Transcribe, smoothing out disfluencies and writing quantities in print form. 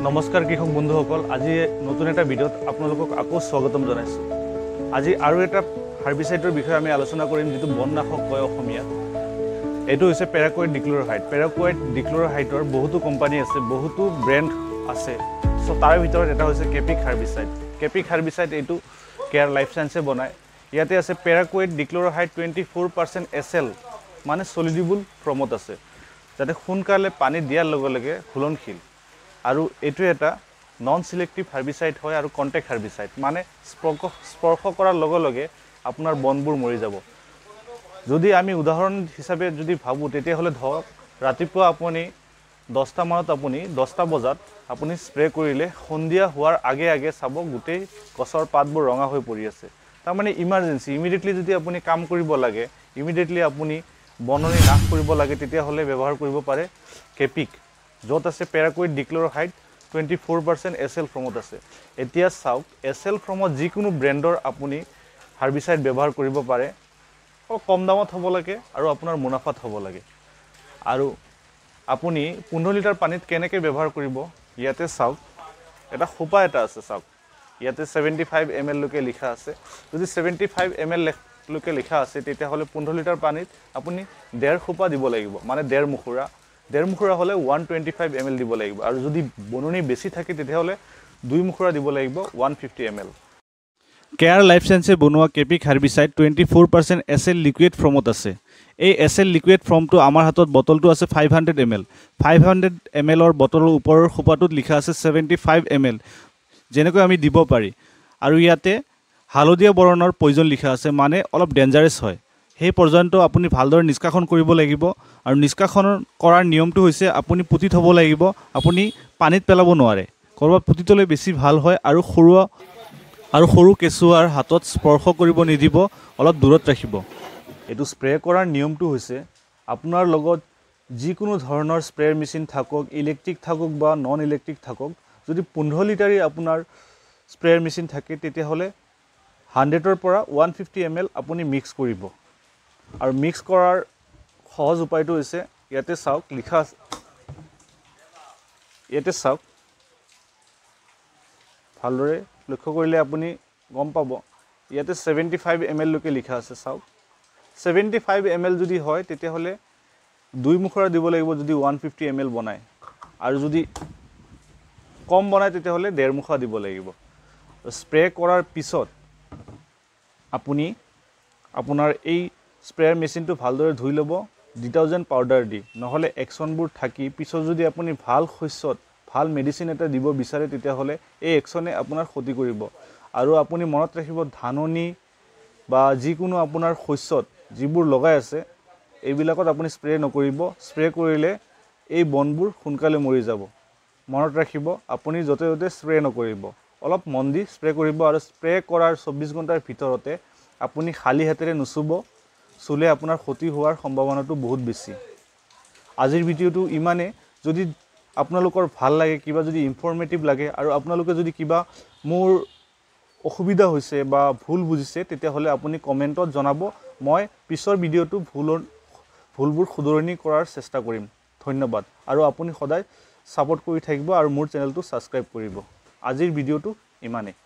নমস্কাৰ কৃষক বন্ধুসকল, আজি নতুন এটা ভিডিঅ'ত আপোনালোকক আকৌ স্বাগতম জনাইছোঁ। আজি আৰু এটা হাৰ্বিচাইডৰ বিষয়ে আমি আলোচনা কৰিম, যিটো বননাশক কয় অসমীয়াত। এইটো হৈছে পেৰাকুৱেট ডিক্ল'ৰহাইড। পেৰাকুৱেট ডিক্ল'ৰহাইডৰ বহুতো কোম্পানী আছে, বহুতো ব্ৰেণ্ড আছে। চ' তাৰ ভিতৰত এটা হৈছে কেপিক হাৰ্বিচাইড। কেপিক হাৰ্বিচাইড এইটো কেয়াৰ লাইফ চায়েন্সে বনায়। ইয়াতে আছে পেৰাকুৱেট ডিক্ল'ৰহাইড 24% SL, মানে চলিডিবল ফৰ্মত আছে, যাতে সোনকালে পানী দিয়াৰ লগে লগে ঘুলনশীল। আৰু এইটো এটা নন চিলেক্টিভ হাৰ্বিচাইড হয় আৰু কণ্টেক্ট হাৰ্বিচাইড, মানে স্পৰ্শ কৰাৰ লগে লগে আপোনাৰ বনবোৰ মৰি যাব। যদি আমি উদাহৰণ হিচাপে যদি ভাবোঁ, তেতিয়াহ'লে ধৰক ৰাতিপুৱা আপুনি 10টা মানত আপুনি 10টা বজাত আপুনি স্প্ৰে কৰিলে সন্ধিয়া হোৱাৰ আগে আগে চাব গোটেই গছৰ পাতবোৰ ৰঙা হৈ পৰি আছে। তাৰমানে ইমাৰ্জেঞ্চি, ইমিডিয়েটলি যদি আপুনি কাম কৰিব লাগে, ইমিডিয়েটলি আপুনি বননি নাশ কৰিব লাগে, তেতিয়াহ'লে ব্যৱহাৰ কৰিব পাৰে কেপিক, য'ত আছে পেৰাকুৱেট ডিক্ল'ৰহাইড 24% SL ফৰ্মত আছে। এতিয়া চাওক, SL ফৰ্মত যিকোনো ব্ৰেণ্ডৰ আপুনি হাৰ্বিচাইড ব্যৱহাৰ কৰিব পাৰে। অলপ কম দামত হ'ব লাগে আৰু আপোনাৰ মুনাফাত হ'ব লাগে। আৰু আপুনি 15 লিটাৰ পানীত কেনেকৈ ব্যৱহাৰ কৰিব, ইয়াতে চাওক, এটা সোপা এটা আছে চাওক, ইয়াতে 75 ml লৈকে লিখা আছে। যদি 75 ml লৈকে লিখা আছে, তেতিয়াহ'লে 15 লিটাৰ পানীত আপুনি 1.5 সোপা দিব লাগিব, মানে 1.5 মুখুৰা। 1.5 মুখুৰা হ'লে 125 ml দিব লাগিব। আৰু যদি বননি বেছি থাকে, তেতিয়াহ'লে 2 মুখুৰা দিব লাগিব, 150 ml। কেয়াৰ লাইফ চায়েন্সে বনোৱা কেপিক হাৰ্বিচাইড 24% SL লিকুইড ফৰ্মত আছে। এই SL লিকুইড ফৰ্মটো আমাৰ হাতত বটলটো আছে 500 ml। 500 ml বটলৰ ওপৰৰ সোপাটোত লিখা আছে 75 ml, যেনেকৈ আমি দিব পাৰি। আৰু ইয়াতে হালধীয়া বৰণৰ পয়জন লিখা আছে, মানে অলপ ডেঞ্জাৰাছ হয়। সেই পৰ্যন্ত আপুনি ভালদৰে নিষ্কাশন কৰিব লাগিব। আৰু নিষ্কাশন কৰাৰ নিয়মটো হৈছে আপুনি পুতি থ'ব লাগিব, আপুনি পানীত পেলাব নোৱাৰে। ক'ৰবাত পুতি থ'লে বেছি ভাল হয়। আৰু সৰু কেঁচুৱাৰ হাতত স্পৰ্শ কৰিব নিদিব, অলপ দূৰত ৰাখিব। এইটো স্প্ৰে কৰাৰ নিয়মটো হৈছে, আপোনাৰ লগত যিকোনো ধৰণৰ স্প্ৰেৰ মেচিন থাকক, ইলেক্ট্ৰিক থাকক বা নন ইলেক্ট্ৰিক থাকক, যদি 15 লিটাৰেই আপোনাৰ স্প্ৰেৰ মেচিন থাকে, তেতিয়াহ'লে 100ৰ পৰা 150 ml আপুনি মিক্স কৰিব। আৰু মিক্স কৰাৰ সহজ উপায়টো হৈছে, ইয়াতে চাওক লিখা আছে, ইয়াতে চাওক, ভালদৰে লক্ষ্য কৰিলে আপুনি গম পাব, ইয়াতে 75 ml লৈকে লিখা আছে। চাওক, 75 ml যদি হয়, তেতিয়াহ'লে 2 মুখুৰা দিব লাগিব যদি 150 ml বনায়। আৰু যদি কম বনায়, তেতিয়াহ'লে 1.5 মুখুৰা দিব লাগিব। স্প্ৰে কৰাৰ পিছত আপুনি আপোনাৰ এই স্প্ৰেয়াৰ মেচিনটো ভালদৰে ধুই ল'ব ডিটাৰজেণ্ট পাউডাৰ দি, নহ'লে একশ্যনবোৰ থাকি পিছত যদি আপুনি ভাল শস্যত ভাল মেডিচিন এটা দিব বিচাৰে, তেতিয়াহ'লে এই একশ্যনে আপোনাৰ ক্ষতি কৰিব। আৰু আপুনি মনত ৰাখিব, ধাননি বা যিকোনো আপোনাৰ শস্যত যিবোৰ লগাই আছে, এইবিলাকত আপুনি স্প্ৰে নকৰিব। স্প্ৰে কৰিলে এই বনবোৰ সোনকালে মৰি যাব। মনত ৰাখিব, আপুনি য'তে ত'তে স্প্ৰে নকৰিব, অলপ মন দি স্প্ৰে কৰিব। আৰু স্প্ৰে কৰাৰ 24 ঘণ্টাৰ ভিতৰতে আপুনি খালী হাতেৰে নুচুব, চুলে আপোনাৰ ক্ষতি হোৱাৰ সম্ভাৱনাটো বহুত বেছি। আজিৰ ভিডিঅ'টো ইমানেই। যদি আপোনালোকৰ ভাল লাগে, কিবা যদি ইনফৰ্মেটিভ লাগে, আৰু আপোনালোকে যদি কিবা মোৰ অসুবিধা হৈছে বা ভুল বুজিছে, তেতিয়াহ'লে আপুনি কমেণ্টত জনাব। মই পিছৰ ভিডিঅ'টো ভুলবোৰ শুধৰণি কৰাৰ চেষ্টা কৰিম। ধন্যবাদ। আৰু আপুনি সদায় ছাপোৰ্ট কৰি থাকিব আৰু মোৰ চেনেলটো ছাবস্ক্ৰাইব কৰিব। আজিৰ ভিডিঅ'টো ইমানেই।